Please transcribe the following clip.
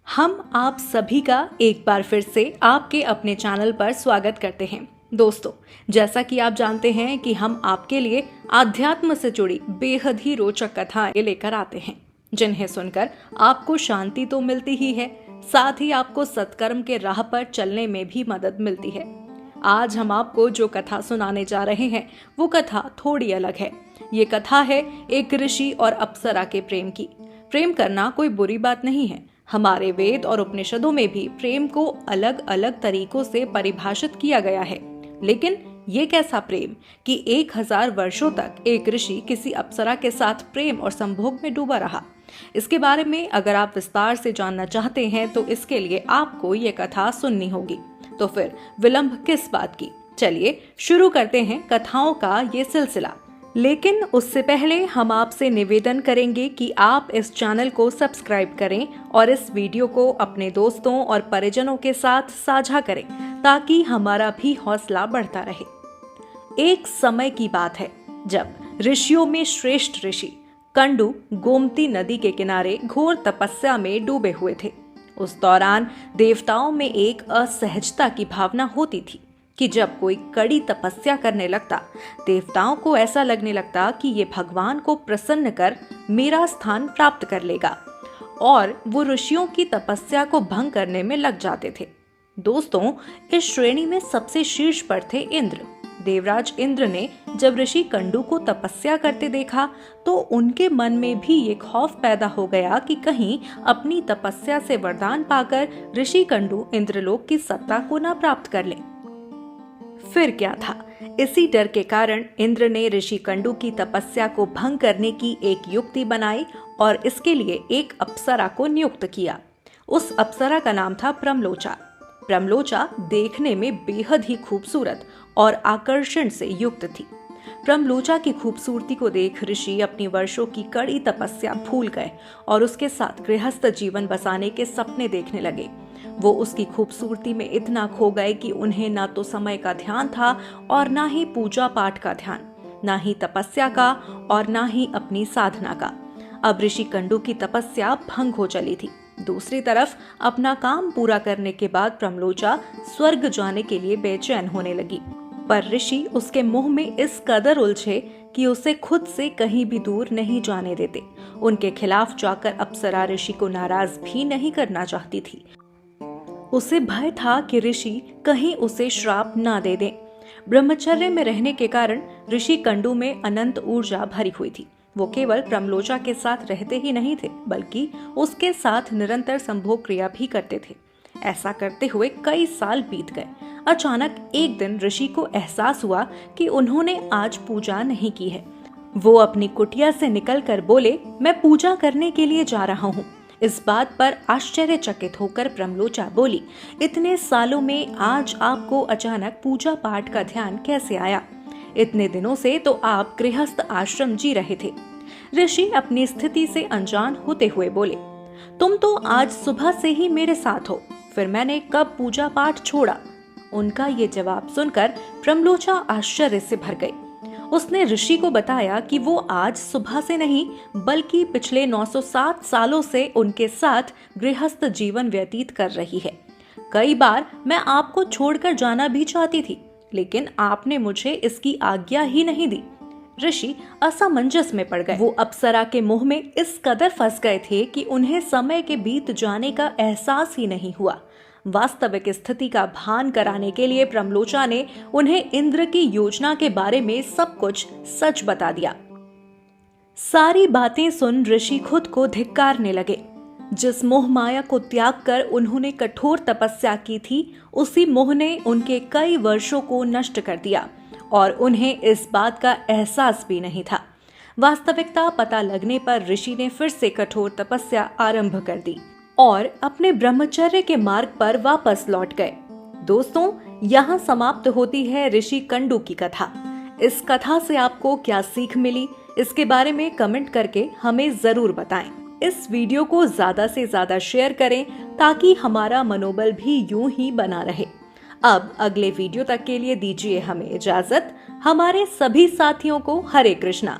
हम आप सभी का एक बार फिर से आपके अपने चैनल पर स्वागत करते हैं। दोस्तों, जैसा कि आप जानते हैं कि हम आपके लिए आध्यात्म से जुड़ी बेहद ही रोचक कथाएं लेकर आते हैं, जिन्हें सुनकर आपको शांति तो मिलती ही है, साथ ही आपको सत्कर्म के राह पर चलने में भी मदद मिलती है। आज हम आपको जो कथा सुनाने जा रहे हैं वो कथा थोड़ी अलग है। ये कथा है एक ऋषि और अप्सरा के प्रेम की। प्रेम करना कोई बुरी बात नहीं है। हमारे वेद और उपनिषदों में भी प्रेम को अलग अलग तरीकों से परिभाषित किया गया है। लेकिन ये कैसा प्रेम कि 1000 वर्षों तक एक ऋषि किसी अप्सरा के साथ प्रेम और संभोग में डूबा रहा। इसके बारे में अगर आप विस्तार से जानना चाहते हैं तो इसके लिए आपको ये कथा सुननी होगी। तो फिर विलंब किस बात की, चलिए शुरू करते हैं कथाओं का ये सिलसिला। लेकिन उससे पहले हम आपसे निवेदन करेंगे कि आप इस चैनल को सब्सक्राइब करें और इस वीडियो को अपने दोस्तों और परिजनों के साथ साझा करें ताकि हमारा भी हौसला बढ़ता रहे। एक समय की बात है जब ऋषियों में श्रेष्ठ ऋषि कंडू गोमती नदी के किनारे घोर तपस्या में डूबे हुए थे। उस दौरान देवताओं में एक असहजता की भावना होती थी कि जब कोई कड़ी तपस्या करने लगता, देवताओं को ऐसा लगने लगता कि ये भगवान को प्रसन्न कर मेरा स्थान प्राप्त कर लेगा, और वो ऋषियों की तपस्या को भंग करने में लग जाते थे। दोस्तों, इस श्रेणी में सबसे शीर्ष पर थे इंद्र। देवराज इंद्र ने जब ऋषि कंडू को तपस्या करते देखा तो उनके मन में भी ये खौफ पैदा हो गया कि कहीं अपनी तपस्या से वरदान पाकर ऋषि कंडू इंद्रलोक की सत्ता को न प्राप्त कर लें। फिर क्या था, इसी डर के कारण इंद्र ने ऋषि कंडू की तपस्या को भंग करने की एक युक्ति बनाई और इसके लिए एक अप्सरा को नियुक्त किया। उस अप्सरा का नाम था प्रमलोचा। प्रमलोचा देखने में बेहद ही खूबसूरत और आकर्षण से युक्त थी। प्रमलोचा की खूबसूरती को देख ऋषि अपनी वर्षों की कड़ी तपस्या भूल गए और उसके साथ गृहस्थ जीवन बसाने के सपने देखने लगे। वो उसकी खूबसूरती में इतना खो गए कि उन्हें ना तो समय का ध्यान था और ना ही पूजा पाठ का ध्यान, ना ही तपस्या का और ना ही अपनी साधना का। अब ऋषि कंडू की तपस्या भंग हो चली थी। दूसरी तरफ अपना काम पूरा करने के बाद प्रमलोचा स्वर्ग जाने के लिए बेचैन होने लगी, पर ऋषि उसके मुंह में इस कदर उलझे कि उसे खुद से कहीं भी दूर नहीं जाने देते। उनके खिलाफ जाकर अप्सरा ऋषि को नाराज भी नहीं करना चाहती थी। उसे भय था कि ऋषि कहीं उसे श्राप ना दे दें। ब्रह्मचर्य में रहने के कारण ऋषि कंडू में अनंत ऊर्जा भरी हुई थी। वो केवल प्रमलोचा के साथ रहते ही नहीं थे, बल्कि उसके साथ निरंतर संभोग क्रिया भी करते थे। ऐसा करते हुए कई साल बीत गए। अचानक एक दिन ऋषि को एहसास हुआ कि उन्होंने आज पूजा नहीं की है। वो अपनी कुटिया से निकलकर बोले, मैं पूजा करने के लिए जा रहा हूँ। इस बात पर आश्चर्यचकित होकर प्रमलोचा बोली, इतने सालों में आज आपको अचानक पूजा पाठ का ध्यान कैसे आया? इतने दिनों से तो आप गृहस्थ आश्रम जी रहे थे। ऋषि अपनी स्थिति से अनजान होते हुए बोले, तुम तो आज सुबह से ही मेरे साथ हो, फिर मैंने कब पूजा पाठ छोड़ा? उनका ये जवाब सुनकर प्रमलोचा आश्चर्य से भर गई। उसने ऋषि को बताया कि वो आज सुबह से नहीं बल्कि पिछले 907 सालों से उनके साथ गृहस्थ जीवन व्यतीत कर रही है। कई बार मैं आपको छोड़कर जाना भी चाहती थी, लेकिन आपने मुझे इसकी आज्ञा ही नहीं दी। ऋषि असमंजस में पड़ गए। वो अप्सरा के मुंह में इस कदर फंस गए थे कि उन्हें समय के बीत जाने का एहसास ही नहीं हुआ। वास्तविक स्थिति का भान कराने के लिए प्रमलोचा ने उन्हें इंद्र की योजना के बारे में सब कुछ सच बता दिया। सारी बातें सुन ऋषि खुद को धिक्कारने लगे। जिस मोह माया को त्याग कर उन्होंने कठोर तपस्या की थी, उसी मोह ने उनके कई वर्षों को नष्ट कर दिया और उन्हें इस बात का एहसास भी नहीं था। वास्तविकता पता लगने पर ऋषि ने फिर से कठोर तपस्या आरंभ कर दी और अपने ब्रह्मचर्य के मार्ग पर वापस लौट गए। दोस्तों, यहाँ समाप्त होती है ऋषि कंडू की कथा। इस कथा से आपको क्या सीख मिली, इसके बारे में कमेंट करके हमें जरूर बताएं। इस वीडियो को ज्यादा से ज्यादा शेयर करें ताकि हमारा मनोबल भी यूं ही बना रहे। अब अगले वीडियो तक के लिए दीजिए हमें इजाजत। हमारे सभी साथियों को हरे कृष्णा।